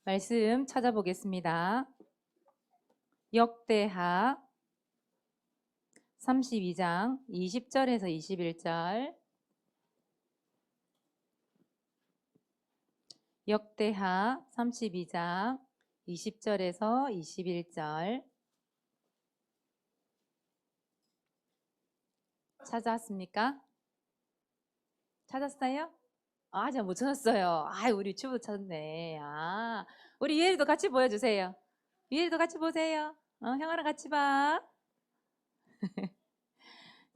말씀 찾아보겠습니다. 역대하 32장 20절에서 21절. 역대하 32장 20절에서 21절. 찾았습니까? 찾았어요? 아직 못 찾았어요. 우리 유튜브 찾았네. 우리 유엘이도 같이 보여주세요. 유엘이도 같이 보세요. 형아랑 같이 봐.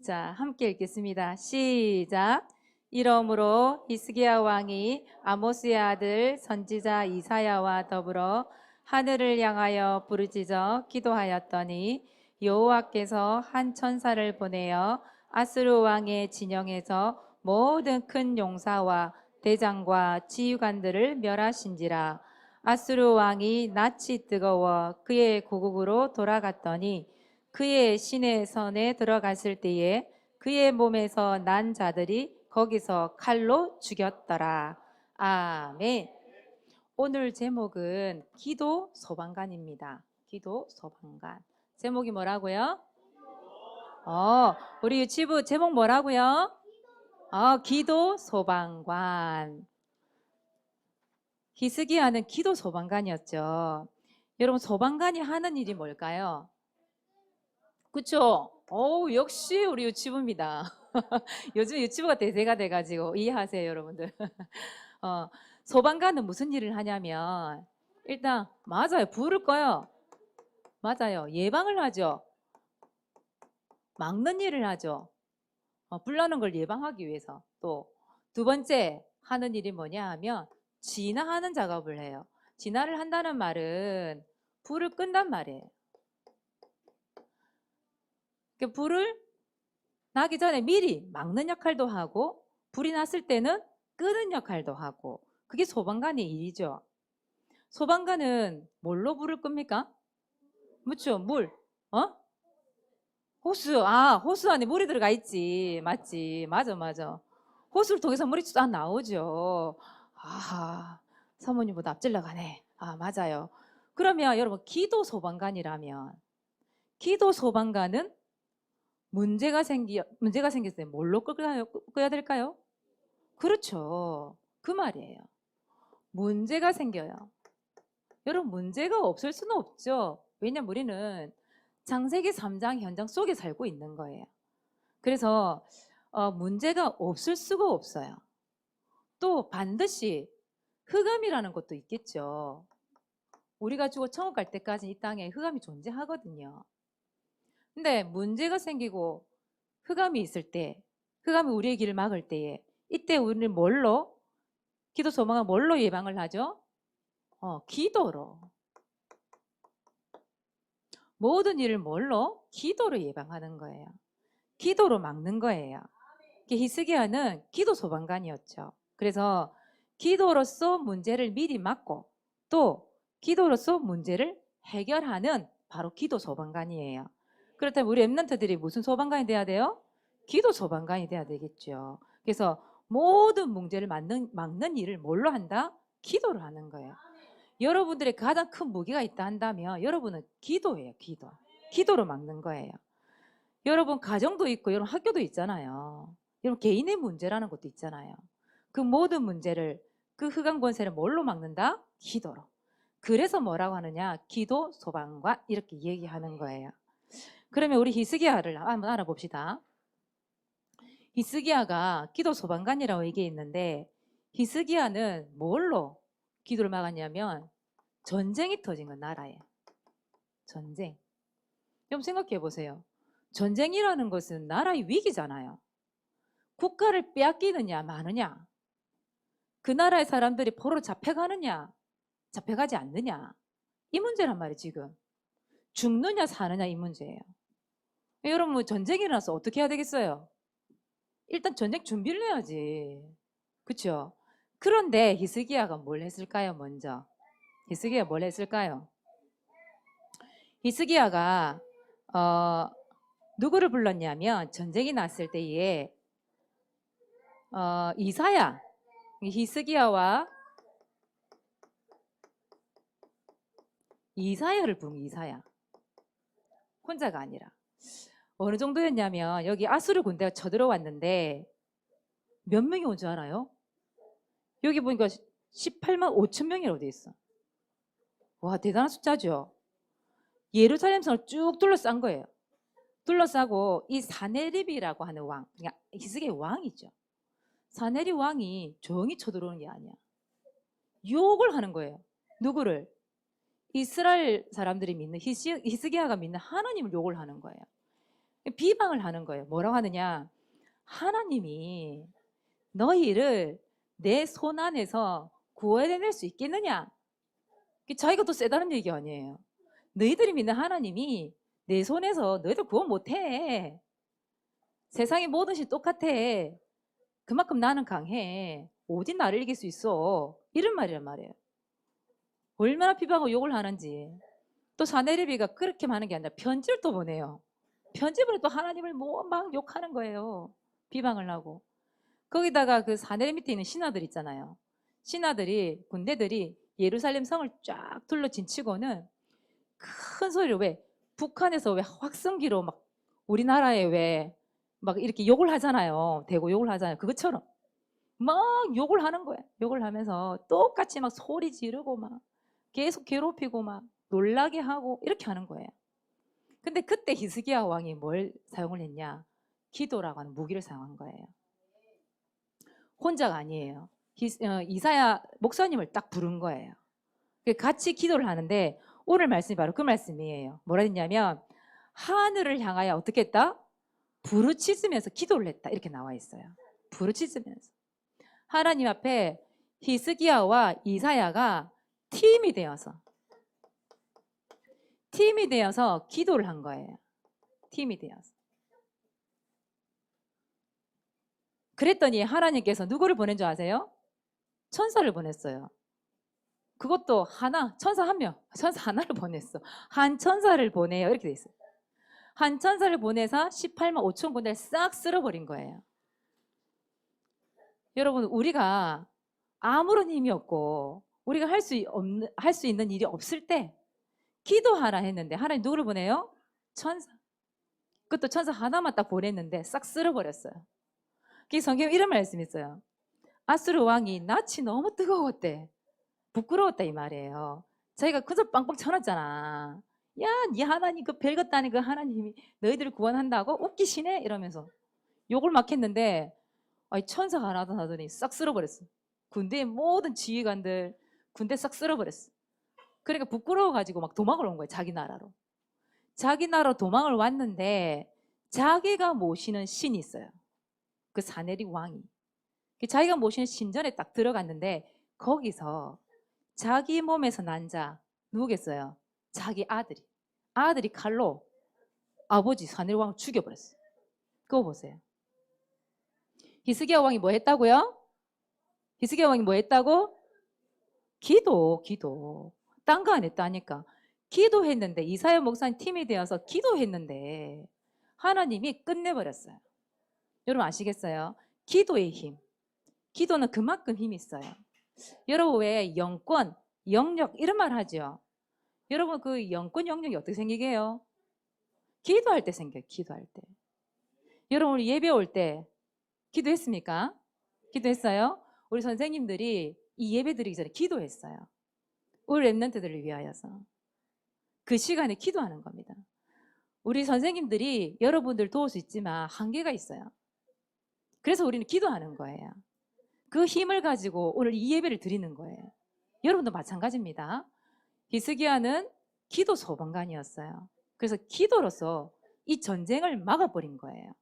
자, 함께 읽겠습니다. 시작. 이러므로 히스기야 왕이 아모스의 아들 선지자 이사야와 더불어 하늘을 향하여 부르짖어 기도하였더니 여호와께서 한 천사를 보내어 아스루 왕의 진영에서 모든 큰 용사와 대장과 지휘관들을 멸하신지라. 아스루 왕이 낯이 뜨거워 그의 고국으로 돌아갔더니 그의 시내선에 들어갔을 때에 그의 몸에서 난 자들이 거기서 칼로 죽였더라. 아멘. 오늘 제목은 기도 소방관입니다. 기도 소방관. 제목이 뭐라고요? 우리 유치부 제목 뭐라고요? 기도 소방관. 히스기야는 기도 소방관이었죠. 여러분, 소방관이 하는 일이 뭘까요? 그쵸? 역시 우리 유치부입니다. 요즘 유치부가 대세가 돼가지고 이해하세요, 여러분들. 소방관은 무슨 일을 하냐면, 일단, 맞아요. 불을 꺼요. 맞아요. 예방을 하죠. 막는 일을 하죠. 불 나는 걸 예방하기 위해서. 또, 두 번째 하는 일이 뭐냐 하면, 진화하는 작업을 해요. 진화를 한다는 말은 불을 끈단 말이에요. 불을 나기 전에 미리 막는 역할도 하고 불이 났을 때는 끄는 역할도 하고, 그게 소방관의 일이죠. 소방관은 뭘로 불을 끕니까? 그렇죠. 물. 호스. 호스 안에 물이 들어가 있지. 맞지. 맞아. 호스를 통해서 물이 쫙 나오죠. 사모님보다 앞질러 가네. 맞아요. 그러면 여러분, 기도 소방관이라면, 기도 소방관은 문제가 생겼을 때 뭘로 끄야 될까요? 그렇죠. 그 말이에요. 문제가 생겨요. 여러분, 문제가 없을 수는 없죠. 왜냐면 우리는 창세기 3장 현장 속에 살고 있는 거예요. 그래서 문제가 없을 수가 없어요. 또 반드시 흑암이라는 것도 있겠죠. 우리가 죽어 천국 갈 때까지 이 땅에 흑암이 존재하거든요. 근데 문제가 생기고 흑암이 있을 때, 흑암이 우리의 길을 막을 때에, 이때 우리는 뭘로? 기도 소망은 뭘로 예방을 하죠? 기도로. 모든 일을 뭘로? 기도로 예방하는 거예요. 기도로 막는 거예요. 히스기야는 기도 소방관이었죠. 그래서 기도로서 문제를 미리 막고 또 기도로서 문제를 해결하는 바로 기도 소방관이에요. 그렇다면 우리 랩런트들이 무슨 소방관이 돼야 돼요? 기도 소방관이 돼야 되겠죠. 그래서 모든 문제를 막는 일을 뭘로 한다? 기도로 하는 거예요. 여러분들의 가장 큰 무기가 있다 한다면 여러분은 기도예요. 기도로 막는 거예요. 여러분 가정도 있고 여러분 학교도 있잖아요. 여러분 개인의 문제라는 것도 있잖아요. 그 모든 문제를, 그 흑암 권세를 뭘로 막는다? 기도로. 그래서 뭐라고 하느냐? 기도 소방관, 이렇게 얘기하는 거예요. 그러면 우리 히스기야를 한번 알아봅시다. 히스기야가 기도 소방관이라고 얘기했는데, 히스기야는 뭘로 기도를 막았냐면 전쟁이 터진 건 나라에. 전쟁. 여러분 생각해 보세요. 전쟁이라는 것은 나라의 위기잖아요. 국가를 빼앗기느냐 마느냐, 그 나라의 사람들이 포로로 잡혀가느냐 잡혀가지 않느냐, 이 문제란 말이에요. 지금 죽느냐 사느냐 이 문제예요. 여러분, 뭐 전쟁이 일어나서 어떻게 해야 되겠어요? 일단 전쟁 준비를 해야지. 그렇죠? 그런데 히스기야가 뭘 했을까요? 먼저 히스기야가 뭘 했을까요? 히스기야가 누구를 불렀냐면, 전쟁이 났을 때에 이사야, 히스기야와 이사야를 부른 이사야. 혼자가 아니라. 어느 정도였냐면 여기 아수르 군대가 쳐들어왔는데 몇 명이 온 줄 알아요? 여기 보니까 18만 5천 명이라고 돼 있어. 와, 대단한 숫자죠. 예루살렘 성을 쭉 둘러싼 거예요. 둘러싸고 이 사네립이라고 하는 왕, 그러니까 히스기야의 왕이죠. 사네립 왕이 조용히 쳐들어오는 게 아니야. 욕을 하는 거예요. 누구를? 이스라엘 사람들이 믿는 히스기야가 믿는 하나님을 욕을 하는 거예요. 비방을 하는 거예요. 뭐라고 하느냐? 하나님이 너희를 내 손 안에서 구원해낼 수 있겠느냐? 자기가 더 세다는 얘기 아니에요. 너희들이 믿는 하나님이 내 손에서 너희들 구원 못해. 세상의 모든 시 똑같아. 그만큼 나는 강해. 어디 나를 이길 수 있어. 이런 말이란 말이에요. 얼마나 비방하고 욕을 하는지. 또 사네립이가 그렇게 많은 게 아니라 편지를 또 보내요. 편집으로 또 하나님을 뭐 막 욕하는 거예요. 비방을 하고. 거기다가 그 사내립 밑에 있는 신하들 있잖아요. 신하들이, 군대들이 예루살렘 성을 쫙 둘러진치고는 큰 소리로, 왜 북한에서 왜 확성기로 막 우리나라에 왜 막 이렇게 욕을 하잖아요. 대고 욕을 하잖아요. 그것처럼 막 욕을 하는 거예요. 욕을 하면서 똑같이 막 소리 지르고 막 계속 괴롭히고 막 놀라게 하고 이렇게 하는 거예요. 근데 그때 히스기야 왕이 뭘 사용을 했냐? 기도라고 하는 무기를 사용한 거예요. 혼자가 아니에요. 이사야 목사님을 딱 부른 거예요. 같이 기도를 하는데 오늘 말씀이 바로 그 말씀이에요. 뭐라 했냐면 하늘을 향하여 어떻게 했다? 부르짖으면서 기도를 했다. 이렇게 나와 있어요. 부르짖으면서. 하나님 앞에 히스기야와 이사야가 팀이 되어서 기도를 한 거예요. 팀이 되어서. 그랬더니 하나님께서 누구를 보낸 줄 아세요? 천사를 보냈어요. 그것도 하나, 천사 한 명, 천사 하나를 보냈어. 한 천사를 보내요. 이렇게 돼 있어요. 한 천사를 보내서 18만 5천 군데를 싹 쓸어버린 거예요. 여러분, 우리가 아무런 힘이 없고 우리가 할 수 있는 일이 없을 때 기도하라 했는데 하나님 누구를 보내요? 천사. 그것도 천사 하나만 딱 보냈는데 싹 쓸어버렸어요. 그 성경에 이런 말씀이 있어요. 아수르 왕이 낯이 너무 뜨거웠대. 부끄러웠다 이 말이에요. 자기가 큰소 빵빵 쳐놨잖아. 야, 네 하나님 그 별것 아닌 그 하나님이 너희들을 구원한다고 웃기시네 이러면서 욕을 막 했는데 천사가 하나 하더니 싹 쓸어버렸어. 군대의 모든 지휘관들 군대 싹 쓸어버렸어. 그러니까 부끄러워가지고 막 도망을 온 거예요. 자기 나라로. 자기 나라로 도망을 왔는데 자기가 모시는 신이 있어요. 그 사네립 왕이. 자기가 모시는 신전에 딱 들어갔는데 거기서 자기 몸에서 난 자 누구겠어요? 자기 아들이 칼로 아버지 사네립 왕을 죽여버렸어요. 그거 보세요. 히스기야 왕이 뭐 했다고요? 히스기야 왕이 뭐 했다고? 기도. 딴 거 안 했다니까. 기도했는데 이사야 목사님 팀이 되어서 기도했는데 하나님이 끝내버렸어요. 여러분 아시겠어요? 기도의 힘. 기도는 그만큼 힘이 있어요. 여러분 왜 영권, 영역 이런 말 하죠? 여러분 그 영권, 영역이 어떻게 생기게요? 기도할 때 생겨요. 기도할 때. 여러분 우리 예배 올 때 기도했습니까? 기도했어요? 우리 선생님들이 이 예배 드리기 전에 기도했어요. 우리 랩런트들을 위하여서. 그 시간에 기도하는 겁니다. 우리 선생님들이 여러분들 도울 수 있지만 한계가 있어요. 그래서 우리는 기도하는 거예요. 그 힘을 가지고 오늘 이 예배를 드리는 거예요. 여러분도 마찬가지입니다. 히스기야는 기도 소방관이었어요. 그래서 기도로서 이 전쟁을 막아버린 거예요.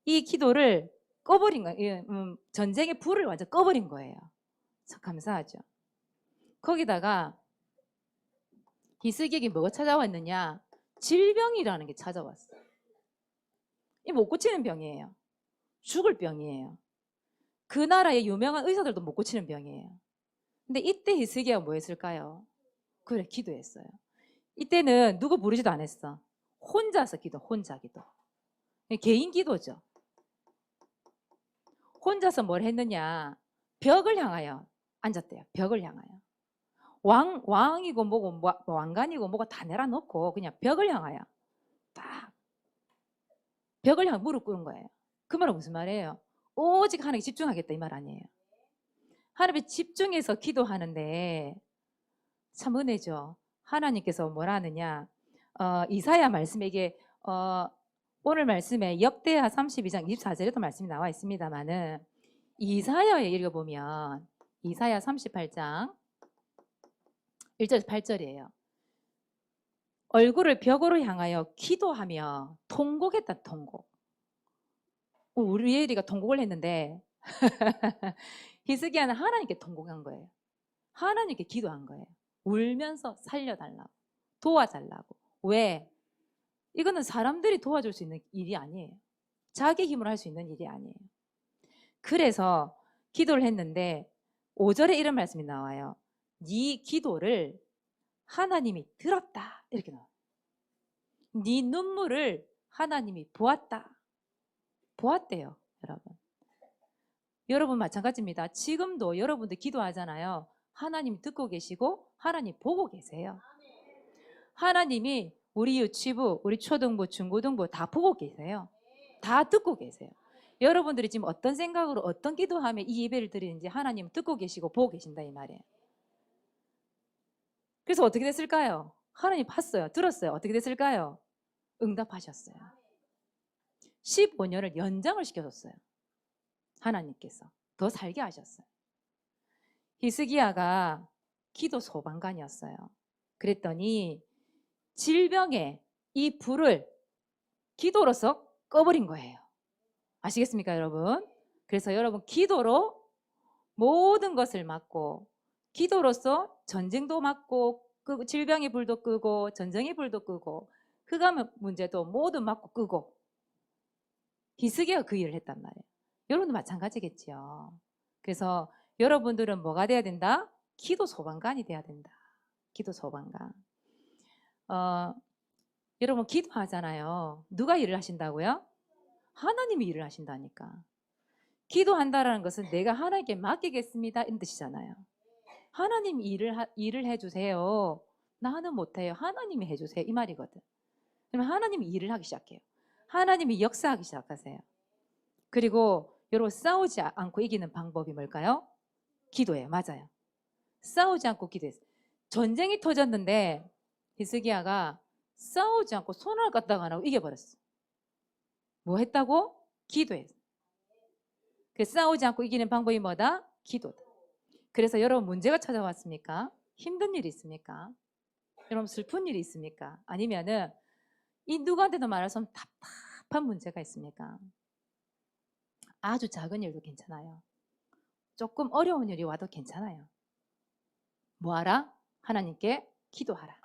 이 기도를 꺼버린 거예요. 전쟁의 불을 완전 꺼버린 거예요. 참 감사하죠. 거기다가 히스기야에게 뭐가 찾아왔느냐? 질병이라는 게 찾아왔어요. 이 못 고치는 병이에요. 죽을 병이에요. 그 나라의 유명한 의사들도 못 고치는 병이에요. 근데 이때 히스기야가 뭐 했을까요? 그래, 기도했어요. 이때는 누구 부르지도 않았어. 혼자서 기도, 혼자 기도. 개인 기도죠. 혼자서 뭘 했느냐? 벽을 향하여 앉았대요. 벽을 향하여. 왕이고 뭐고 왕관이고 뭐고 다 내려놓고 그냥 벽을 향하여 딱 벽을 향해 무릎 꿇은 거예요. 그 말은 무슨 말이에요? 오직 하나님께 집중하겠다 이 말 아니에요. 하나님에 집중해서 기도하는데 참 은혜죠. 하나님께서 뭐라 하느냐? 이사야 말씀에 이게 오늘 말씀에 역대하 32장 24절에도 말씀이 나와 있습니다만은 이사야에 읽어보면 이사야 38장 1절 8절이에요. 얼굴을 벽으로 향하여 기도하며 통곡했다 통곡. 우리 예리가 통곡을 했는데 히스기야는 하나님께 통곡한 거예요. 하나님께 기도한 거예요. 울면서 살려달라고 도와달라고. 왜? 이거는 사람들이 도와줄 수 있는 일이 아니에요. 자기 힘으로 할 수 있는 일이 아니에요. 그래서 기도를 했는데 5절에 이런 말씀이 나와요. 네 기도를 하나님이 들었다 이렇게 나와요. 네 눈물을 하나님이 보았다. 보았대요. 여러분 마찬가지입니다. 지금도 여러분들 기도하잖아요. 하나님 듣고 계시고 하나님 보고 계세요. 하나님이 우리 유치부, 우리 초등부, 중고등부 다 보고 계세요. 다 듣고 계세요. 여러분들이 지금 어떤 생각으로 어떤 기도하며 이 예배를 드리는지 하나님 듣고 계시고 보고 계신다 이 말이에요. 그래서 어떻게 됐을까요? 하나님 봤어요. 들었어요. 어떻게 됐을까요? 응답하셨어요. 15년을 연장을 시켜줬어요. 하나님께서 더 살게 하셨어요. 히스기야가 기도 소방관이었어요. 그랬더니 질병의 이 불을 기도로서 꺼버린 거예요. 아시겠습니까, 여러분? 그래서 여러분 기도로 모든 것을 막고 기도로서 전쟁도 막고 질병의 불도 끄고 전쟁의 불도 끄고 흑암 문제도 모두 막고 끄고 히스기야가 그 일을 했단 말이에요. 여러분도 마찬가지겠지요. 그래서 여러분들은 뭐가 돼야 된다? 기도 소방관이 돼야 된다. 기도 소방관. 여러분 기도하잖아요. 누가 일을 하신다고요? 하나님이 일을 하신다니까. 기도한다라는 것은 내가 하나님께 맡기겠습니다 이런 뜻이잖아요. 하나님이 일을 해주세요. 나는 못해요. 하나님이 해주세요 이 말이거든. 그러면 하나님이 일을 하기 시작해요. 하나님이 역사하기 시작하세요. 그리고 여러분 싸우지 않고 이기는 방법이 뭘까요? 기도예요. 맞아요. 싸우지 않고 기도했어요. 전쟁이 터졌는데 히스기야가 싸우지 않고 손을 갖다가 안 하고 이겨버렸어. 뭐 했다고? 기도했어. 그래서 싸우지 않고 이기는 방법이 뭐다? 기도다. 그래서 여러분 문제가 찾아왔습니까? 힘든 일이 있습니까? 여러분 슬픈 일이 있습니까? 아니면은 이 누구한테도 말해서 답답한 문제가 있습니까? 아주 작은 일도 괜찮아요. 조금 어려운 일이 와도 괜찮아요. 뭐하라? 하나님께 기도하라.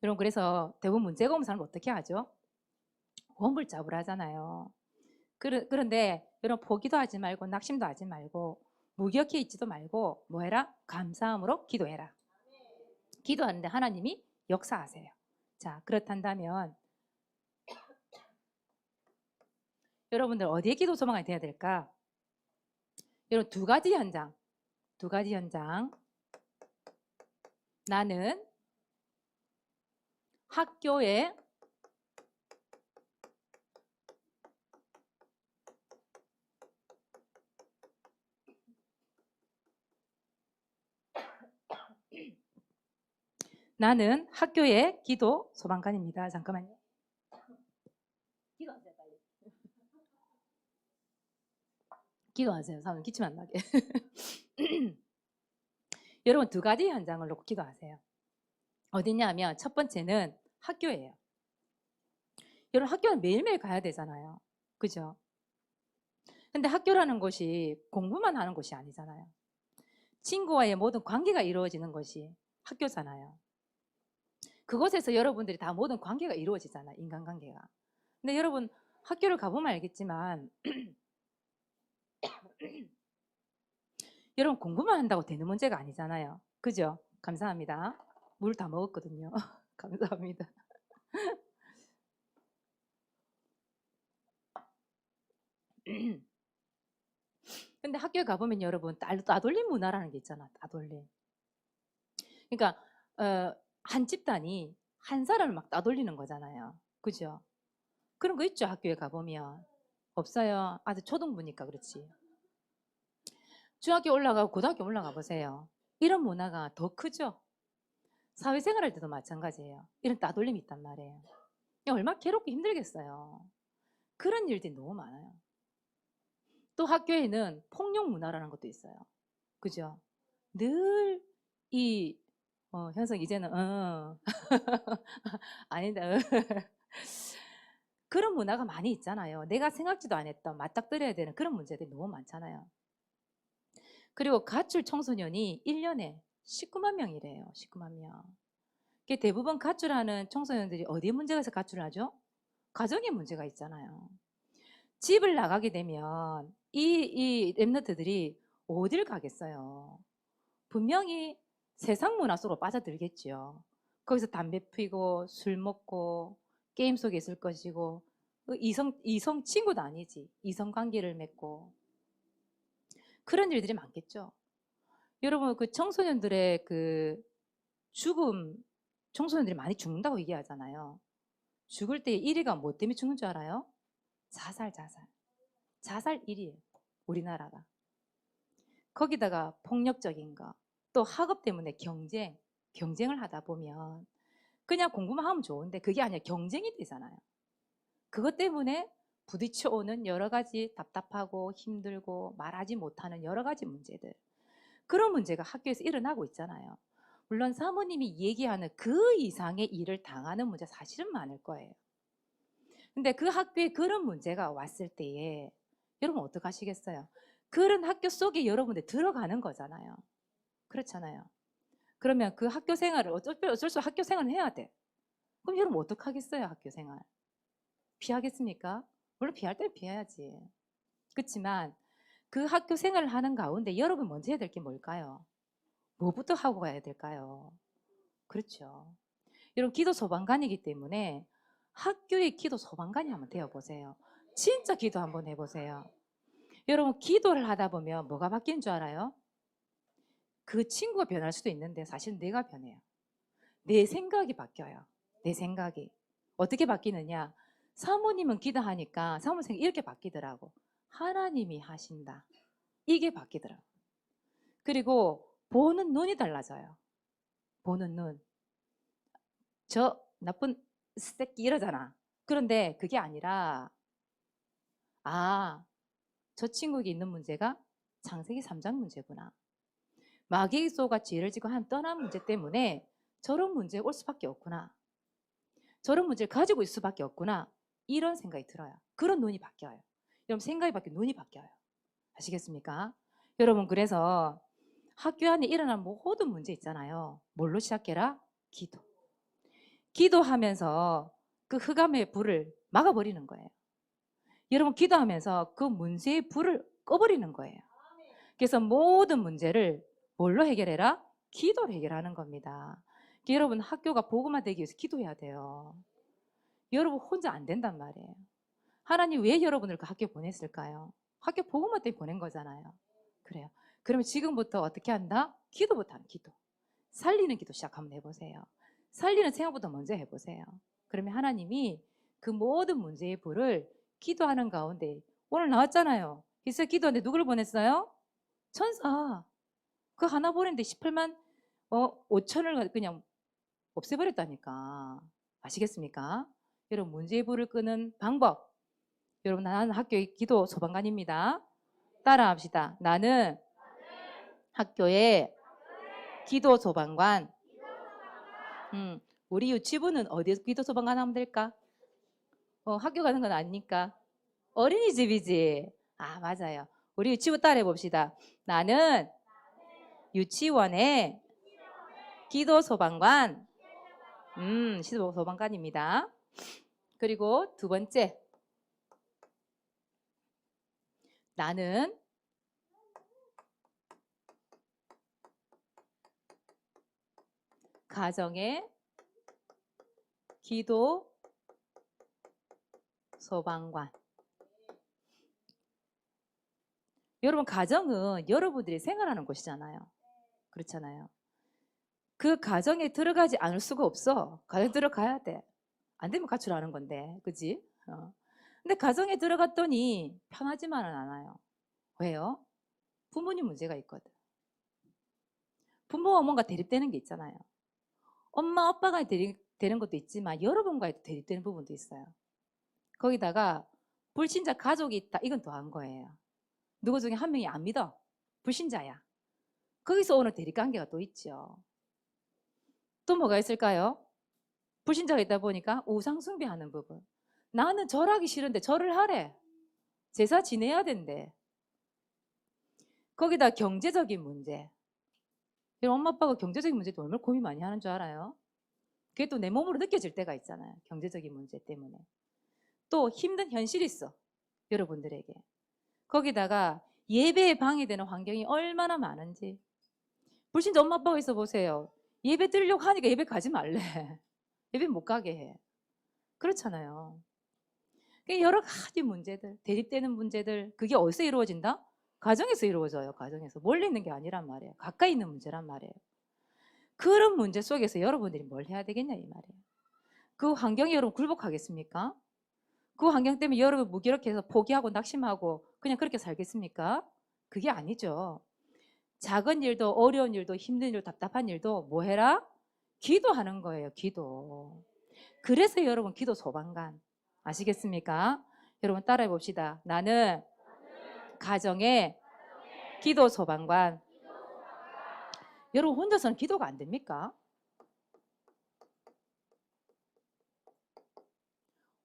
여러분 그래서 대부분 문제가 오면 사람은 어떻게 하죠? 원불자불하잖아요. 그런데 여러분 포기도 하지 말고 낙심도 하지 말고 무기력해 있지도 말고 뭐 해라? 감사함으로 기도해라. 기도하는데 하나님이 역사하세요. 자, 그렇단다면 여러분들 어디에 기도 소망이 돼야 될까? 여러분 두 가지 현장. 나는 학교에 기도 소방관입니다. 잠깐만요. 기도하세요, 빨리. 기도하세요. 사람 기침 안 나게. 여러분 두 가지 현장을 놓고 기도하세요. 어디냐면 첫 번째는 학교예요. 여러분 학교는 매일매일 가야 되잖아요. 그죠? 근데 학교라는 곳이 공부만 하는 곳이 아니잖아요. 친구와의 모든 관계가 이루어지는 것이 학교잖아요. 그곳에서 여러분들이 다 모든 관계가 이루어지잖아요. 인간관계가. 근데 여러분 학교를 가보면 알겠지만 여러분 공부만 한다고 되는 문제가 아니잖아요. 그죠? 감사합니다. 물 다 먹었거든요. 감사합니다. 근데 학교에 가보면 여러분 따돌림 문화라는 게 있잖아. 따돌림. 그러니까 한 집단이 한 사람을 막 따돌리는 거잖아요. 그죠? 그런 거 있죠. 학교에 가보면. 없어요. 아직 초등부니까 그렇지. 중학교 올라가고 고등학교 올라가 보세요. 이런 문화가 더 크죠. 사회생활 할 때도 마찬가지예요. 이런 따돌림이 있단 말이에요. 얼마나 괴롭고 힘들겠어요. 그런 일들이 너무 많아요. 또 학교에는 폭력 문화라는 것도 있어요. 그죠? 늘 이 현석 이제는 아니다. 그런 문화가 많이 있잖아요. 내가 생각지도 안 했던 맞닥뜨려야 되는 그런 문제들이 너무 많잖아요. 그리고 가출 청소년이 1년에 19만 명이래요. 19만 명. 대부분 가출하는 청소년들이 어디에 문제가 있어 가출을 하죠? 가정에 문제가 있잖아요. 집을 나가게 되면 이 랩너트들이 어딜 가겠어요? 분명히 세상 문화 속으로 빠져들겠죠. 거기서 담배 피고 술 먹고 게임 속에 있을 것이고 이성 친구도 아니지. 이성 관계를 맺고 그런 일들이 많겠죠. 여러분 그 청소년들의 그 죽음 청소년들이 많이 죽는다고 얘기하잖아요. 죽을 때 1위가 뭐 때문에 죽는 줄 알아요? 자살. 자살 1위예요. 우리나라가. 거기다가 폭력적인 거, 또 학업 때문에 경쟁을 하다 보면 그냥 공부만 하면 좋은데 그게 아니라 경쟁이 되잖아요. 그것 때문에 부딪혀오는 여러 가지 답답하고 힘들고 말하지 못하는 여러 가지 문제들. 그런 문제가 학교에서 일어나고 있잖아요. 물론 사모님이 얘기하는 그 이상의 일을 당하는 문제 사실은 많을 거예요. 근데 그 학교에 그런 문제가 왔을 때에 여러분 어떡하시겠어요? 그런 학교 속에 여러분들 들어가는 거잖아요. 그렇잖아요. 그러면 그 학교 생활을 어쩔 수 학교 생활을 해야 돼. 그럼 여러분 어떡하겠어요, 학교 생활? 피하겠습니까? 물론 피할 때는 피해야지. 그렇지만 그 학교 생활을 하는 가운데 여러분 먼저 해야 될 게 뭘까요? 뭐부터 하고 가야 될까요? 그렇죠. 여러분 기도 소방관이기 때문에 학교의 기도 소방관이 한번 되어보세요. 진짜 기도 한번 해보세요. 여러분 기도를 하다 보면 뭐가 바뀌는 줄 알아요? 그 친구가 변할 수도 있는데 사실 내가 변해요. 내 생각이 바뀌어요. 내 생각이. 어떻게 바뀌느냐? 사모님은 기도하니까 사모님 생각이 이렇게 바뀌더라고. 하나님이 하신다. 이게 바뀌더라고. 그리고 보는 눈이 달라져요. 보는 눈. 저 나쁜 새끼 이러잖아. 그런데 그게 아니라 저 친구에게 있는 문제가 창세기 3장 문제구나. 마귀소가 죄를 지고 한 떠난 문제 때문에 저런 문제가 올 수밖에 없구나. 저런 문제를 가지고 있을 수밖에 없구나. 이런 생각이 들어요. 그런 눈이 바뀌어요. 여러분 생각이 바뀌면 눈이 바뀌어요. 아시겠습니까? 여러분 그래서 학교 안에 일어난 모든 문제 있잖아요. 뭘로 시작해라? 기도. 기도하면서 그 흑암의 불을 막아버리는 거예요. 여러분 기도하면서 그 문제의 불을 꺼버리는 거예요. 그래서 모든 문제를 뭘로 해결해라? 기도로 해결하는 겁니다. 여러분 학교가 복음화 되기 위해서 기도해야 돼요. 여러분 혼자 안 된단 말이에요. 하나님 왜 여러분을 그 학교 보냈을까요? 학교 복음화 때문에 보낸 거잖아요. 그래요. 그러면 지금부터 어떻게 한다? 기도부터 하는 기도. 살리는 기도 시작 한번 해보세요. 살리는 생각부터 먼저 해보세요. 그러면 하나님이 그 모든 문제의 불을 기도하는 가운데 오늘 나왔잖아요. 히스기야 기도하는데 누구를 보냈어요? 천사. 그 하나 보냈는데 18만 5천을 그냥 없애버렸다니까. 아시겠습니까? 여러분 문제의 불을 끄는 방법. 여러분 나는 학교의 기도 소방관입니다. 따라합시다. 나는 학교의 기도 소방관. 우리 유치부는 어디서 기도 소방관 하면 될까? 학교 가는 건 아니니까. 어린이집이지. 맞아요. 우리 유치부 따라해 봅시다. 나는 유치원의 기도 소방관. 기도 소방관입니다. 그리고 두 번째. 나는 가정의 기도 소방관. 여러분, 가정은 여러분들이 생활하는 곳이잖아요. 그렇잖아요. 그 가정에 들어가지 않을 수가 없어. 가정에 들어가야 돼. 안 되면 가출하는 건데, 그지? 근데 가정에 들어갔더니 편하지만은 않아요. 왜요? 부모님 문제가 있거든. 부모와 뭔가 대립되는 게 있잖아요. 엄마, 아빠가 대립되는 것도 있지만 여러분과의 대립되는 부분도 있어요. 거기다가 불신자 가족이 있다. 이건 더한 거예요. 누구 중에 한 명이 안 믿어. 불신자야. 거기서 오는 대립관계가 또 있죠. 또 뭐가 있을까요? 불신자가 있다 보니까 우상 숭배하는 부분. 나는 절하기 싫은데 절을 하래. 제사 지내야 된대. 거기다 경제적인 문제. 엄마 아빠가 경제적인 문제도 얼마나 고민 많이 하는 줄 알아요? 그게 또 내 몸으로 느껴질 때가 있잖아요. 경제적인 문제 때문에. 또 힘든 현실이 있어. 여러분들에게. 거기다가 예배에 방해되는 환경이 얼마나 많은지. 불신자 엄마 아빠가 있어 보세요. 예배 드리려고 하니까 예배 가지 말래. 예배 못 가게 해. 그렇잖아요. 여러 가지 문제들, 대립되는 문제들, 그게 어디서 이루어진다? 가정에서 이루어져요. 가정에서. 멀리 있는 게 아니란 말이에요. 가까이 있는 문제란 말이에요. 그런 문제 속에서 여러분들이 뭘 해야 되겠냐 이 말이에요. 그 환경에 여러분 굴복하겠습니까? 그 환경 때문에 여러분 무기력해서 포기하고 낙심하고 그냥 그렇게 살겠습니까? 그게 아니죠. 작은 일도 어려운 일도 힘든 일도 답답한 일도 뭐 해라? 기도하는 거예요. 기도. 그래서 여러분 기도 소방관 아시겠습니까? 여러분 따라해 봅시다. 나는 가정의 기도 소방관. 여러분 혼자서는 기도가 안 됩니까?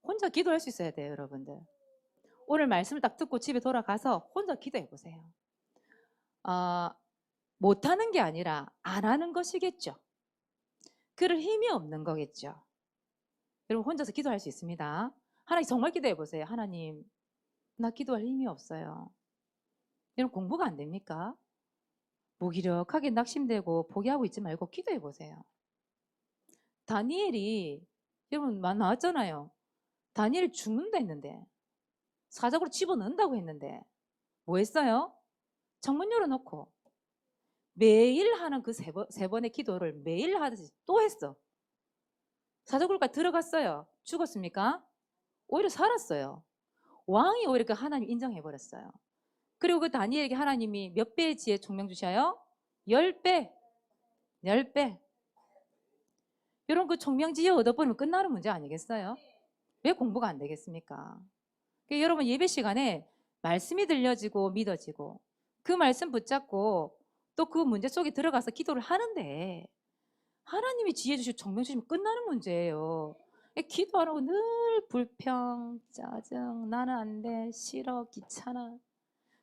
혼자 기도할 수 있어야 돼요, 여러분들. 오늘 말씀을 딱 듣고 집에 돌아가서 혼자 기도해 보세요. 못하는 게 아니라 안 하는 것이겠죠. 그럴 힘이 없는 거겠죠. 여러분 혼자서 기도할 수 있습니다. 하나님 정말 기도해 보세요. 하나님, 나 기도할 힘이 없어요. 여러분 공부가 안 됩니까? 무기력하게 낙심되고 포기하고 있지 말고 기도해 보세요. 다니엘이 여러분 나왔잖아요. 다니엘이 죽는다 했는데 사적으로 집어넣는다고 했는데 뭐 했어요? 창문 열어놓고 매일 하는 그 세 번의 기도를 매일 하듯이 또 했어. 사적으로까지 들어갔어요. 죽었습니까? 오히려 살았어요. 왕이 오히려 그 하나님 인정해버렸어요. 그리고 그 다니엘에게 하나님이 몇 배의 지혜 총명 주셔요? 10배. 10배. 여러분 그 총명 지혜 얻어버리면 끝나는 문제 아니겠어요? 왜 공부가 안 되겠습니까? 그러니까 여러분 예배 시간에 말씀이 들려지고 믿어지고 그 말씀 붙잡고 또 그 문제 속에 들어가서 기도를 하는데 하나님이 지혜 주시고 총명 주시면 끝나는 문제예요. 기도하라고 늘 불평, 짜증, 나는 안 돼, 싫어, 귀찮아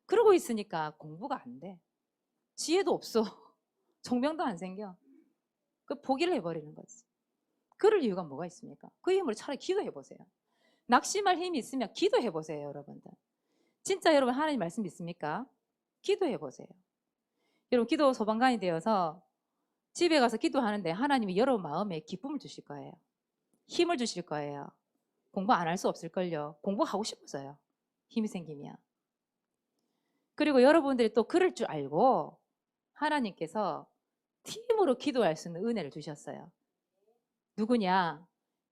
그러고 있으니까 공부가 안 돼. 지혜도 없어. 총명도 안 생겨. 그 포기를 해버리는 거지. 그럴 이유가 뭐가 있습니까? 그 힘으로 차라리 기도해 보세요. 낙심할 힘이 있으면 기도해 보세요, 여러분들. 진짜 여러분 하나님 말씀 믿습니까? 기도해 보세요. 여러분 기도 소방관이 되어서 집에 가서 기도하는데 하나님이 여러분 마음에 기쁨을 주실 거예요. 힘을 주실 거예요. 공부 안 할 수 없을걸요. 공부하고 싶어서요. 힘이 생기면. 그리고 여러분들이 또 그럴 줄 알고 하나님께서 팀으로 기도할 수 있는 은혜를 주셨어요. 누구냐?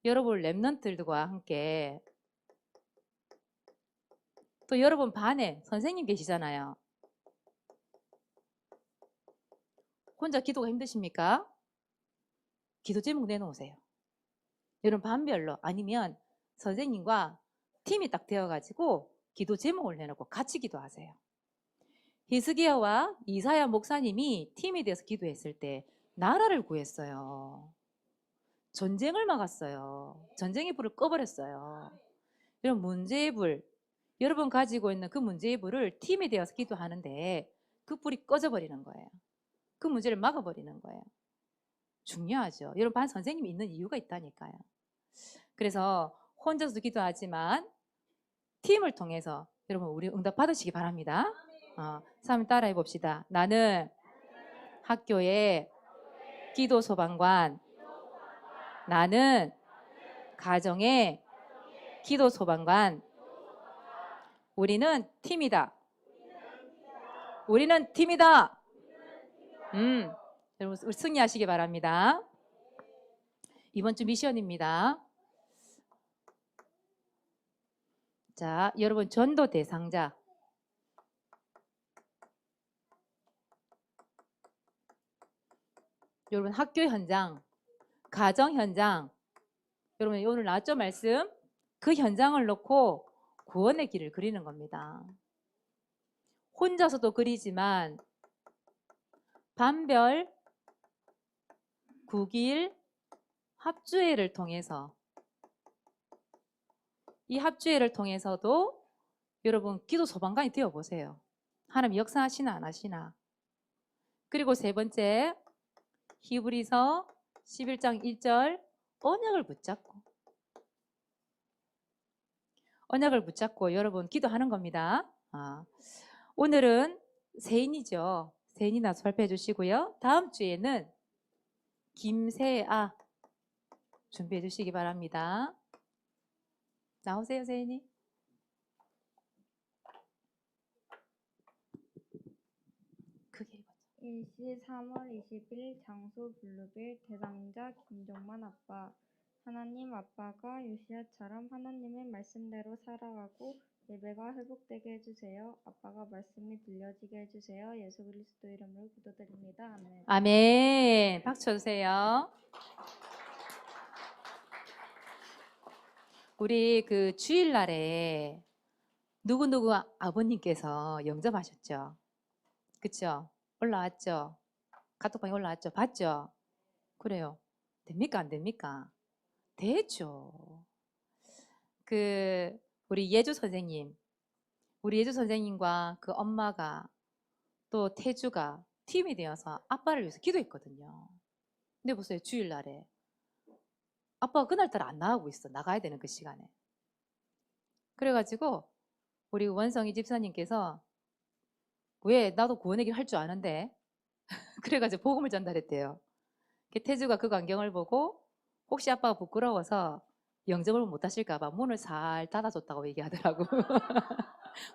여러분 랩런트들과 함께 또 여러분 반에 선생님 계시잖아요. 혼자 기도가 힘드십니까? 기도 제목 내놓으세요. 여러분 반별로 아니면 선생님과 팀이 딱 되어가지고 기도 제목을 내놓고 같이 기도하세요. 히스기야와 이사야 목사님이 팀이 돼서 기도했을 때 나라를 구했어요. 전쟁을 막았어요. 전쟁의 불을 꺼버렸어요. 이런 문제의 불, 여러분 가지고 있는 그 문제의 불을 팀이 되어서 기도하는데 그 불이 꺼져버리는 거예요. 그 문제를 막아버리는 거예요. 중요하죠. 여러분 반 선생님이 있는 이유가 있다니까요. 그래서 혼자서도 기도하지만 팀을 통해서 여러분 우리 응답 받으시기 바랍니다. 한번 따라해 봅시다. 나는 학교의 기도 소방관. 나는 가정의 기도 소방관. 우리는 팀이다. 우리는 팀이다. 여러분 우리 승리하시기 바랍니다. 이번 주 미션입니다. 자, 여러분 전도 대상자. 여러분 학교 현장, 가정 현장. 여러분 오늘 나왔죠 말씀? 그 현장을 놓고 구원의 길을 그리는 겁니다. 혼자서도 그리지만 반별 9길 합주회를 통해서 이 합주회를 통해서도 여러분 기도 소방관이 되어보세요. 하나님 역사하시나 안 하시나. 그리고 세 번째 히브리서 11장 1절 언약을 붙잡고 여러분 기도하는 겁니다. 오늘은 세인이죠. 세인이나 발표해 주시고요. 다음 주에는 김세아 준비해 주시기 바랍니다. 나오세요, 세인이. 크게 읽어줘. 일시 3월 20일 장소 블루빌 대상자 김종만 아빠. 하나님 아빠가 요시야처럼 하나님의 말씀대로 살아가고 예배가 회복되게 해주세요. 아빠가 말씀이 들려지게 해주세요. 예수 그리스도 이름으로 기도드립니다. 아멘. 아멘. 박수 쳐주세요. 우리 그 주일날에 누구누구 아버님께서 영접하셨죠? 그쵸? 올라왔죠? 카톡방에 올라왔죠? 봤죠? 그래요. 됩니까? 안 됩니까? 되죠. 우리 예주 선생님과 그 엄마가 또 태주가 팀이 되어서 아빠를 위해서 기도했거든요. 근데 보세요, 주일날에 아빠가 그날따라 안 나가고 있어. 나가야 되는 그 시간에. 그래가지고 우리 원성이 집사님께서 왜 나도 구원 얘기를 할 줄 아는데 그래가지고 복음을 전달했대요. 태주가 그 광경을 보고 혹시 아빠가 부끄러워서 영접을 못 하실까봐 문을 살 닫아줬다고 얘기하더라고.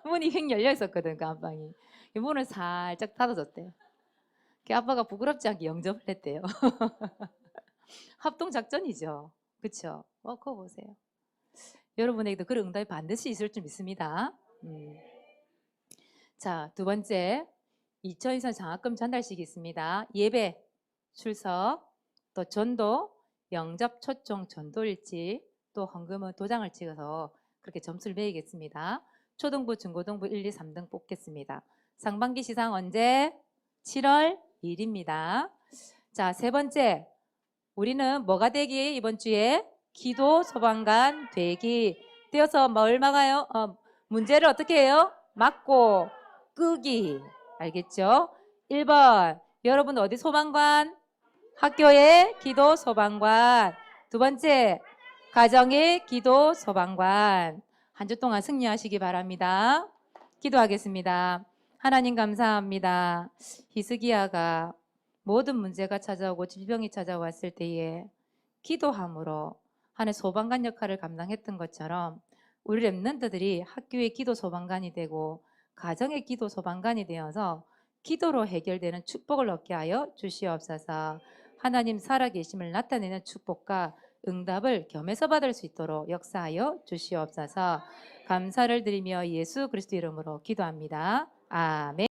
문이 휙 열려 있었거든, 그 안방이. 문을 살짝 닫아줬대요. 아빠가 부끄럽지 않게 영접을 했대요. 합동작전이죠. 그쵸? 그거 보세요. 여러분에게도 그런 응답이 반드시 있을 줄 믿습니다. 자, 두 번째 2024 장학금 전달식이 있습니다. 예배, 출석, 또 전도, 영접, 초청, 전도일지, 또 헌금은 도장을 찍어서 그렇게 점수를 매기겠습니다. 초등부, 중고등부 1, 2, 3등 뽑겠습니다. 상반기 시상 언제? 7월 2일입니다. 자, 세 번째, 우리는 뭐가 되기? 이번 주에 기도 소방관 되기. 되어서 뭘 막아요? 문제를 어떻게 해요? 막고 끄기. 알겠죠? 1번, 여러분 어디 소방관? 학교의 기도 소방관. 두 번째, 가정의 기도 소방관. 한 주 동안 승리하시기 바랍니다. 기도하겠습니다. 하나님 감사합니다. 히스기야가 모든 문제가 찾아오고 질병이 찾아왔을 때에 기도함으로 하나의 소방관 역할을 감당했던 것처럼 우리 렘넌트들이 학교의 기도 소방관이 되고 가정의 기도 소방관이 되어서 기도로 해결되는 축복을 얻게 하여 주시옵소서. 하나님 살아계심을 나타내는 축복과 응답을 겸해서 받을 수 있도록 역사하여 주시옵소서. 감사를 드리며 예수 그리스도 이름으로 기도합니다. 아멘.